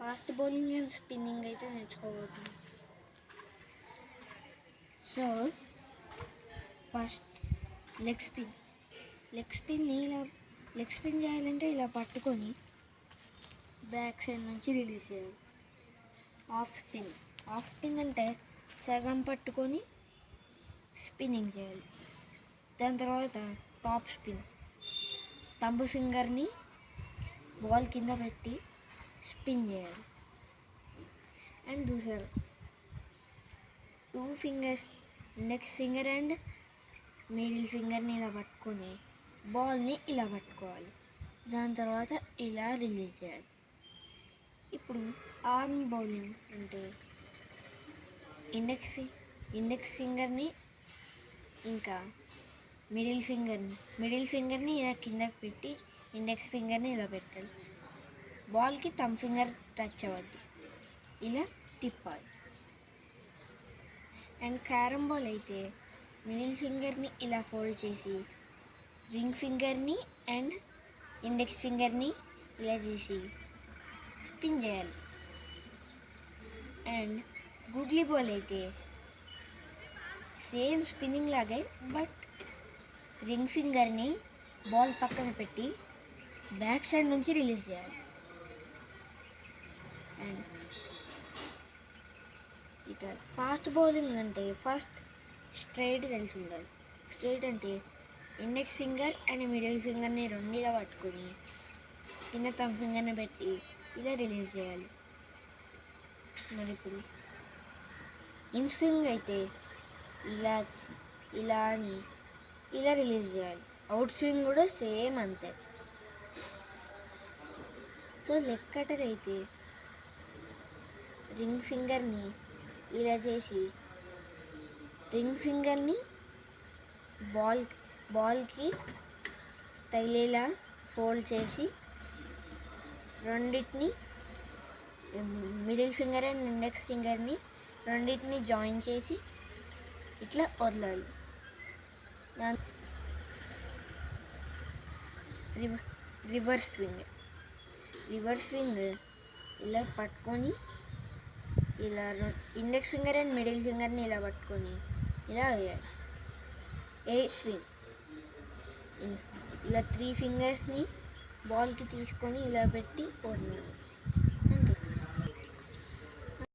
Fast bowling and spinning అయితే నేర్చుకోబోతున్నాం. So first leg స్పిన్ని లెగ్ స్పిన్ చేయాలంటే ఇలా పట్టుకొని బ్యాక్ సైడ్ నుంచి రిలీజ్ చేయాలి. ఆఫ్ స్పిన్ అంటే సగం పట్టుకొని స్పిన్నింగ్ చేయాలి. దాని తర్వాత టాప్ స్పిన్, థంబ్ ఫింగర్ని బాల్ కింద పెట్టి స్పిన్ చేయాలి. And doosra 2 finger, index finger and middle ఫింగర్ని ఇలా పట్టుకొని బాల్ని ఇలా పట్టుకోవాలి. దాని తర్వాత ఇలా రిలీజ్ చేయాలి. ఇప్పుడు ఆర్మ్ బౌలింగ్ అంటే ఇండెక్స్ ఫింగర్ని ఇంకా మిడిల్ ఫింగర్ని ఇలా కిందకి పెట్టి ఇండెక్స్ ఫింగర్ని ఇలా పెట్టాలి. బాల్కి థంబ్ ఫింగర్ టచ్ అవ్వద్దు, ఇలా తిప్పాలి. అండ్ క్యారమ్ బాల్ అయితే మిడిల్ ఫింగర్ని ఇలా ఫోల్డ్ చేసి రింగ్ ఫింగర్ని అండ్ ఇండెక్స్ ఫింగర్ని ఇలా చేసి స్పిన్ చేయాలి. అండ్ గుడ్లీ బాల్ అయితే సేమ్ స్పిన్నింగ్ లాగే, బట్ రింగ్ ఫింగర్ని బాల్ పక్కన పెట్టి బ్యాక్ సైడ్ నుంచి రిలీజ్ చేయాలి. అండ్ ఇక ఫాస్ట్ బౌలింగ్ అంటే ఫస్ట్ స్ట్రైట్ తెలిసి ఉండాలి. స్ట్రైట్ అంటే ఇండెక్స్ ఫింగర్ అండ్ మిడిల్ ఫింగర్ని రెండుగా పట్టుకొని కింద థంబ్ ఫింగర్ని పెట్టి ఇలా రిలీజ్ చేయాలి. మరి ఇప్పుడు ఇన్ స్వింగ్ అయితే ఇలా అని ఇలా రిలీజ్ చేయాలి. అవుట్ స్వింగ్ కూడా సేమ్ అంతే. సో లెగ్ కటర్ అయితే రింగ్ ఫింగర్ని ఇలా చేసి రింగ్ ఫింగర్ని బాల్కి తగిలేలా ఫోల్డ్ చేసి రెండింటిని మిడిల్ ఫింగర్ అండ్ ఇండెక్స్ ఫింగర్ని రెండింటిని జాయిన్ చేసి ఇట్లా వదలాలి. రివర్స్ స్వింగ్ ఇలా పట్టుకొని ఇలా ఇండెక్స్ ఫింగర్ అండ్ మిడిల్ ఫింగర్ని ఇలా పట్టుకొని ఇలా వేయాలి. ఏ స్వింగ్ ఇలా 3 ఫింగర్స్ని బాల్కి తీసుకొని ఇలా పెట్టి వదలాలి.